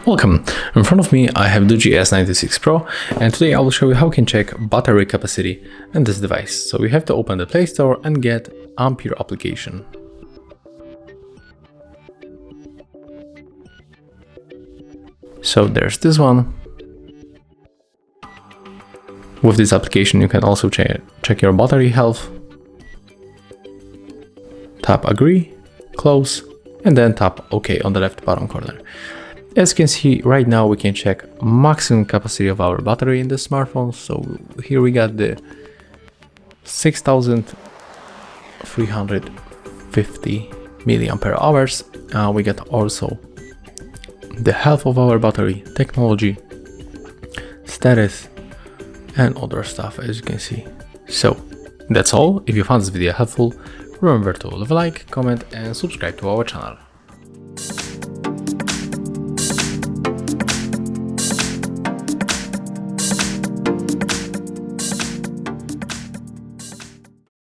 Welcome! In front of me I have DOOGEE S96 Pro, and today I will show you how you can check battery capacity in this device. So you have to open the Play Store and get Ampere application. So there's this one. With this application you can also check your battery health. Tap agree, close, and then tap OK on the left bottom corner. As you can see, right now we can check maximum capacity of our battery in this smartphone. So here we got the 6350 milliampere hours. We got also the health of our battery, technology, status, and other stuff, as you can see. So that's all. If you found this video helpful, remember to leave a like, comment, and subscribe to our channel.